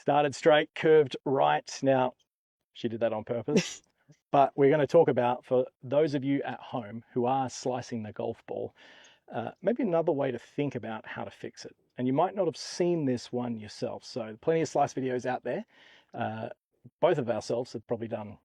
Started straight, curved right. Now, she did that on purpose. But we're going to talk about, for those of you at home who are slicing the golf ball, maybe another way to think about how to fix it. And you might not have seen this one yourself. So plenty of slice videos out there. Both of ourselves have probably done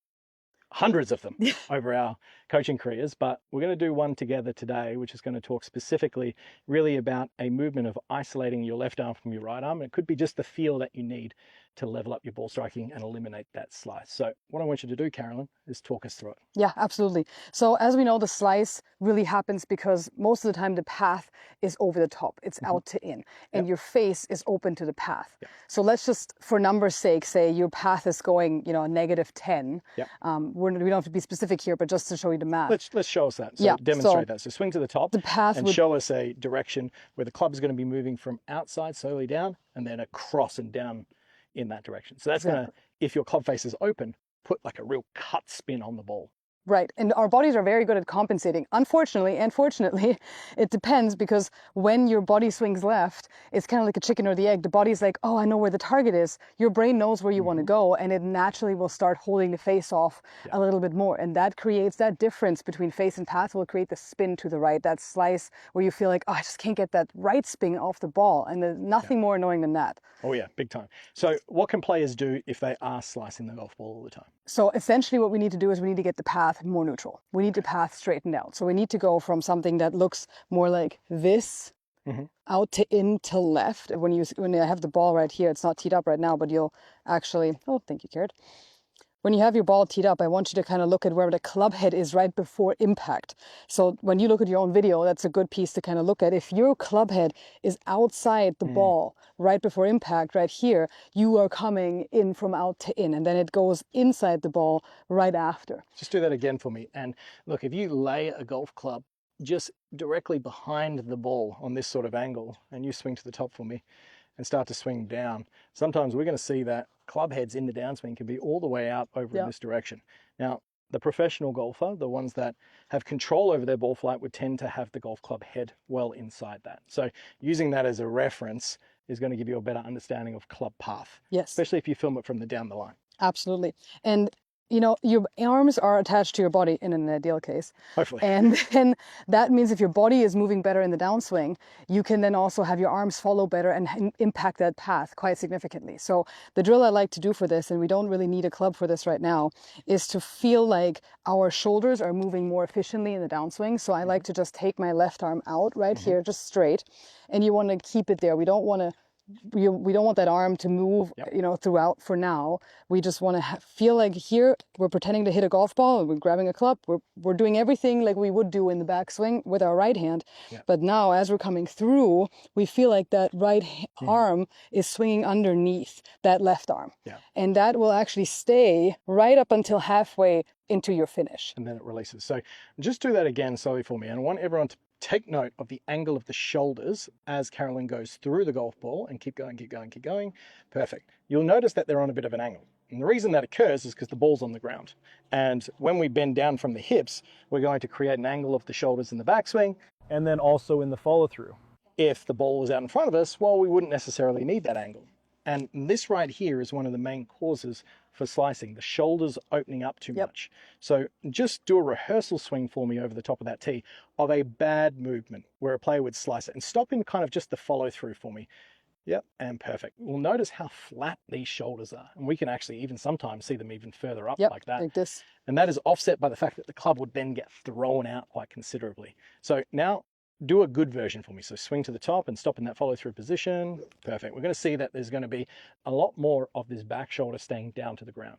hundreds of them over our coaching careers, but we're going to do one together today, which is going to talk specifically really about a movement of isolating your left arm from your right arm. It could be just the feel that you need to level up your ball striking and eliminate that slice. So what I want you to do, Carolyn, is talk us through it. Yeah, absolutely. So as we know, the slice really happens because most of the time the path is over the top. It's out to in, and your face is open to the path. So let's just, for numbers' sake, say your path is going, a -10. We don't have to be specific here, but just to show you the math. Let's show us that. So demonstrate that. So swing to the top, the path, and show us a direction where the club is going to be moving from outside slowly down and then across and down in that direction. So that's going to, if your club face is open, put like a real cut spin on the ball. Right. And our bodies are very good at compensating. Unfortunately and fortunately, it depends, because when your body swings left, it's kind of like a chicken or the egg. The body's like, oh, I know where the target is. Your brain knows where you want to go, and it naturally will start holding the face off a little bit more. And that creates that difference between face and path, will create the spin to the right, that slice where you feel like, oh, I just can't get that right spin off the ball. And there's nothing more annoying than that. Oh yeah, big time. So what can players do if they are slicing the golf ball all the time? So essentially what we need to do is we need to get the path more neutral. We need the path straightened out. So we need to go from something that looks more like this out to in to left. When I have the ball right here, it's not teed up right now, but you'll actually, oh, thank you, Garrett. When you have your ball teed up, I want you to kind of look at where the club head is right before impact. So when you look at your own video, that's a good piece to kind of look at. If your club head is outside the ball right before impact, right here, you are coming in from out to in, and then it goes inside the ball right after. Just do that again for me. And look, if you lay a golf club just directly behind the ball on this sort of angle, and you swing to the top for me and start to swing down, sometimes we're going to see that club heads in the downswing can be all the way out over in this direction. Now, the professional golfer, the ones that have control over their ball flight, would tend to have the golf club head well inside that. So using that as a reference is going to give you a better understanding of club path. Yes. Especially if you film it from the down the line. Absolutely. And your arms are attached to your body in an ideal case. Hopefully. And then that means if your body is moving better in the downswing, you can then also have your arms follow better and impact that path quite significantly. So the drill I like to do for this, and we don't really need a club for this right now, is to feel like our shoulders are moving more efficiently in the downswing. So I like to just take my left arm out right here, just straight, and you want to keep it there. We don't want that arm to move, throughout for now. We just want to feel like here we're pretending to hit a golf ball, and we're grabbing a club. We're doing everything like we would do in the backswing with our right hand. But now, as we're coming through, we feel like that right arm is swinging underneath that left arm. And that will actually stay right up until halfway into your finish. And then it releases. So just do that again slowly for me. And I want everyone to take note of the angle of the shoulders as Carolyn goes through the golf ball, and keep going, keep going, keep going. Perfect. You'll notice that they're on a bit of an angle. And the reason that occurs is because the ball's on the ground. And when we bend down from the hips, we're going to create an angle of the shoulders in the backswing, and then also in the follow through. If the ball was out in front of us, well, we wouldn't necessarily need that angle. And this right here is one of the main causes for slicing, the shoulders opening up too much. So just do a rehearsal swing for me over the top of that tee of a bad movement where a player would slice it, and stop in kind of just the follow through for me. Yep, and perfect. We'll notice how flat these shoulders are, and we can actually even sometimes see them even further up like that. Like this. And that is offset by the fact that the club would then get thrown out quite considerably. So now do a good version for me. So swing to the top and stop in that follow through position. Perfect. We're going to see that there's going to be a lot more of this back shoulder staying down to the ground.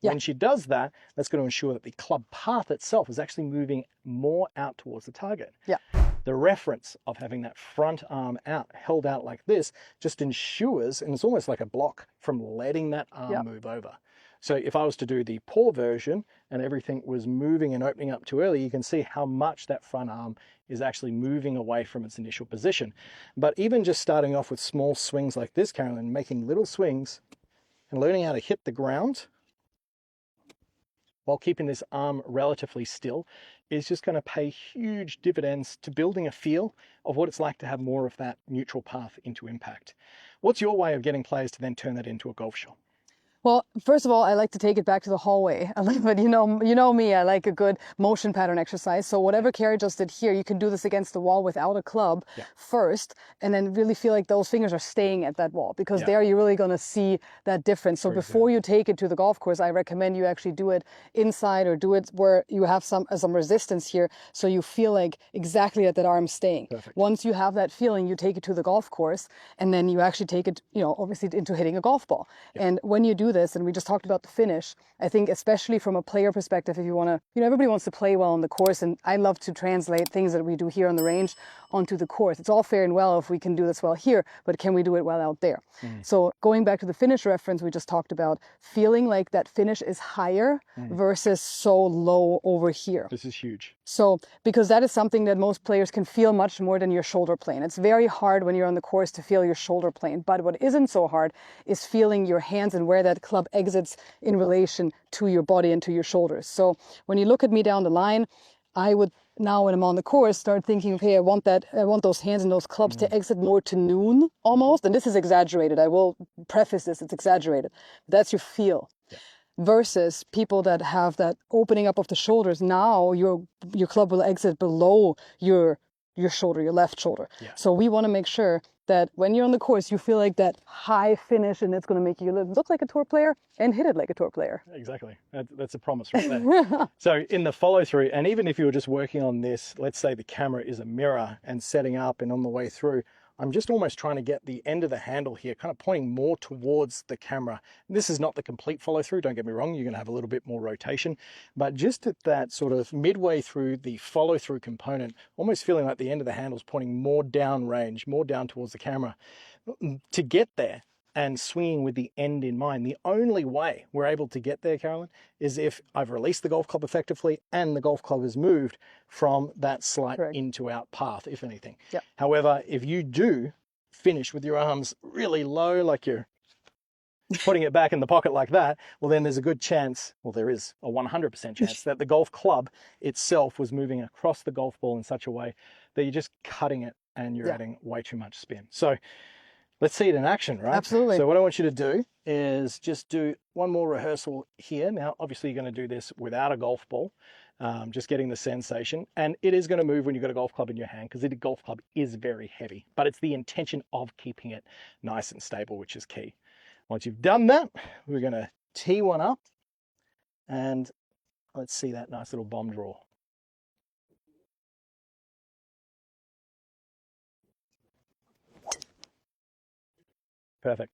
When she does that, that's going to ensure that the club path itself is actually moving more out towards the target. The reference of having that front arm out, held out like this, just ensures, and it's almost like a block from letting that arm move over. So if I was to do the poor version and everything was moving and opening up too early, you can see how much that front arm is actually moving away from its initial position. But even just starting off with small swings like this, Carolyn, making little swings and learning how to hit the ground while keeping this arm relatively still, is just going to pay huge dividends to building a feel of what it's like to have more of that neutral path into impact. What's your way of getting players to then turn that into a golf shot? Well, first of all, I like to take it back to the hallway a little bit. You know me, I like a good motion pattern exercise. So whatever Carrie just did here, you can do this against the wall without a club first, and then really feel like those fingers are staying at that wall, because there you're really going to see that difference. So before you take it to the golf course, I recommend you actually do it inside, or do it where you have some resistance here, so you feel like exactly that arm's staying. Perfect. Once you have that feeling, you take it to the golf course, and then you actually take it, obviously into hitting a golf ball. And when you do this, and we just talked about the finish, I think especially from a player perspective, if you want to, everybody wants to play well on the course, and I love to translate things that we do here on the range onto the course. It's all fair and well if we can do this well here, but can we do it well out there? So going back to the finish reference we just talked about, feeling like that finish is higher versus so low over here. This is huge. So, because that is something that most players can feel much more than your shoulder plane. It's very hard when you're on the course to feel your shoulder plane, but what isn't so hard is feeling your hands and where that club exits in relation to your body and to your shoulders. So when you look at me down the line, I would now, when I'm on the course, start thinking, okay, I want those hands and those clubs to exit more to noon almost. And this is exaggerated. I will preface this, it's exaggerated. That's your feel. Versus people that have that opening up of the shoulders. Now your club will exit below your shoulder, your left shoulder. So we want to make sure that when you're on the course, you feel like that high finish, and it's going to make you look like a tour player and hit it like a tour player. Exactly. That's a promise right there. So in the follow through, and even if you were just working on this, let's say the camera is a mirror and setting up, and on the way through, I'm just almost trying to get the end of the handle here kind of pointing more towards the camera. This is not the complete follow through, don't get me wrong, you're going to have a little bit more rotation, but just at that sort of midway through the follow through component, almost feeling like the end of the handle is pointing more down range, more down towards the camera. To get there and swinging with the end in mind, the only way we're able to get there, Carolyn, is if I've released the golf club effectively and the golf club has moved from that slight in to out path, if anything. However, if you do finish with your arms really low, like you're putting it back in the pocket like that, well, then there's a good chance, well, there is a 100% chance that the golf club itself was moving across the golf ball in such a way that you're just cutting it and you're adding way too much spin. So let's see it in action, right? Absolutely. So what I want you to do is just do one more rehearsal here. Now, obviously, you're going to do this without a golf ball, just getting the sensation. And it is going to move when you've got a golf club in your hand, because the golf club is very heavy. But it's the intention of keeping it nice and stable, which is key. Once you've done that, we're going to tee one up. And let's see that nice little bomb draw. Perfect.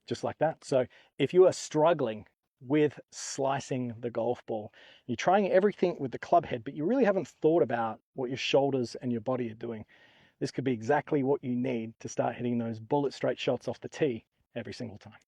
Just like that. So if you are struggling with slicing the golf ball, you're trying everything with the club head, but you really haven't thought about what your shoulders and your body are doing, this could be exactly what you need to start hitting those bullet straight shots off the tee every single time.